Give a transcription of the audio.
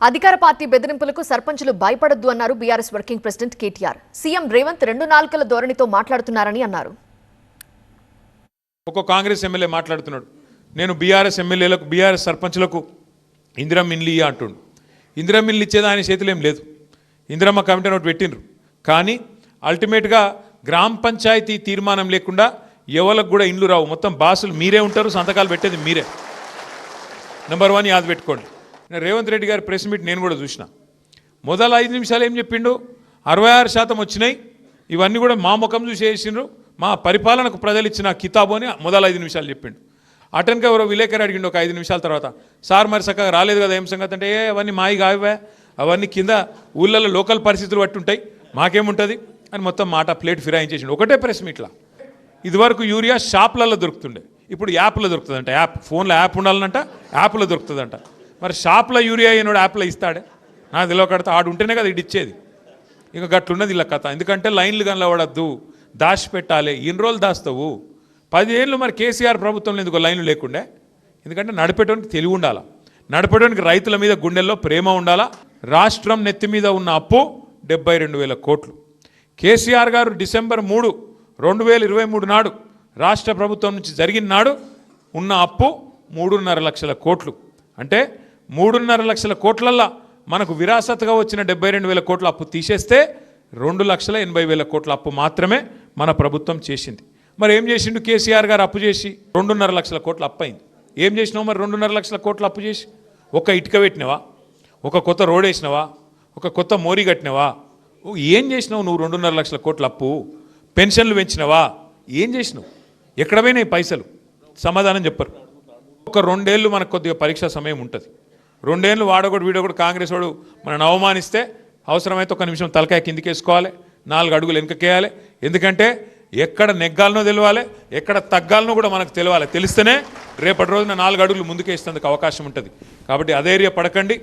అధికార పార్టీ బెదిరింపులకు సర్పంచులు భయపడొద్దు అన్నారు BRS working president KTR. CM Revanth 2 నాలుకల ధోరణితో మాట్లాడుతున్నారని అన్నారు. ఒక కాంగ్రెస్ ఎమ్మెల్యే మాట్లాడుతున్నాడు, నేను బీఆర్ఎస్ ఎమ్మెల్యేలకు బీఆర్ఎస్ సర్పంచులకు ఇందిరమ్మ ఇల్లు ఇయ్య అంటుండు. ఇందిరమ్మ ఇల్లు ఇచ్చేది ఆయన చేతులు ఏం లేదు. ఇందిరమ్మ కమిటీ నోటి పెట్టిండ్రు, కానీ అల్టిమేట్గా గ్రామ పంచాయతీ తీర్మానం లేకుండా ఎవరికి కూడా ఇండ్లు రావు. మొత్తం బాసులు మీరే ఉంటారు, సంతకాలు పెట్టేది మీరే. నెంబర్ 1 యాద పెట్టుకోండి. రేవంత్ రెడ్డి గారి ప్రెస్ మీట్ నేను కూడా చూసిన. మొదల 5 నిమిషాలు ఏం చెప్పిండు, 66% వచ్చినాయి, ఇవన్నీ కూడా మా ముఖం చూసి వేసిండ్రు, మా పరిపాలనకు ప్రజలు ఇచ్చిన కితాబు అని మొదల 5 నిమిషాలు చెప్పిండు. అటెన్గా ఎవరో విలేకరు అడిగిండు ఒక 5 నిమిషాల తర్వాత, సార్ మరి చక్కగా రాలేదు కదా ఏం సంగతి అంటే, అవన్నీ మాయి కావే, అవన్నీ కింద ఊళ్ళల్లో లోకల్ పరిస్థితులు బట్టి ఉంటాయి, మాకేముంటుంది అని మొత్తం మాట ప్లేట్ ఫిరాయించేసిండు ఒకటే ప్రెస్ మీట్లా. ఇదివరకు యూరియా షాప్లలో దొరుకుతుండే, ఇప్పుడు యాప్లో దొరుకుతుందంట. యాప్ ఫోన్లో యాప్ ఉండాలనంట, యాప్లో దొరుకుతుందంట. మరి షాప్లో యూరియా అయినోడు యాప్లో ఇస్తాడే? నాకు తెలియకడతా, ఆడు ఉంటేనే కదా ఇది ఇచ్చేది. ఇక గట్లున్నది ఇలా కథ. ఎందుకంటే లైన్లు కనబడద్దు, దాచిపెట్టాలి. ఎన్ని రోజులు దాస్తావు? 10 ఏళ్ళు మరి కేసీఆర్ ప్రభుత్వంలో ఎందుకు లైన్లు లేకుండే? ఎందుకంటే నడిపేటోనికి తెలివి ఉండాలా, నడిపేటోనికి రైతుల మీద గుండెల్లో ప్రేమ ఉండాలా. రాష్ట్రం నెత్తి మీద ఉన్న అప్పు 72,000 కోట్లు. కేసీఆర్ గారు డిసెంబర్ 3, 2023 నాడు రాష్ట్ర ప్రభుత్వం నుంచి జరిగిన నాడు ఉన్న అప్పు 3.5 లక్షల కోట్లు. అంటే 3.5 లక్షల కోట్లల్లో మనకు విరాసత్గా వచ్చిన 72,000 కోట్ల అప్పు తీసేస్తే 2,80,000 కోట్ల అప్పు మాత్రమే మన ప్రభుత్వం చేసింది. మరి ఏం చేసిండు కేసీఆర్ గారు? అప్పు చేసి 2.5 లక్షల కోట్ల అప్పు అయింది. ఏం చేసినావు మరి 2.5 లక్షల కోట్ల అప్పు చేసి? ఒక ఇటుక పెట్టినవా? ఒక కొత్త రోడ్ వేసినవా? ఒక కొత్త మోరీ కట్టినవా? ఏం చేసినావు నువ్వు? 2.5 లక్షల కోట్ల అప్పు. పెన్షన్లు పెంచినవా? ఏం చేసినావు? ఎక్కడ పోయినాయి పైసలు? సమాధానం చెప్పరు. ఒక 2 ఏళ్ళు మనకు కొద్దిగా పరీక్షా సమయం ఉంటుంది. 2 ఏళ్ళు వాడొకటి వీడొకటి కాంగ్రెస్ వాడు మనల్ని అవమానిస్తే అవసరమైతే 1 నిమిషం తలకాయ కిందికేసుకోవాలి, 4 అడుగులు వెనుకకేయాలి. ఎందుకంటే ఎక్కడ నెగ్గాలనో తెలియాలి, ఎక్కడ తగ్గాలనో కూడా మనకు తెలియాలి. తెలిస్తేనే రేపటి రోజున 4 అడుగులు ముందుకేసేందుకు అవకాశం ఉంటుంది. కాబట్టి అధైర్య పడకండి.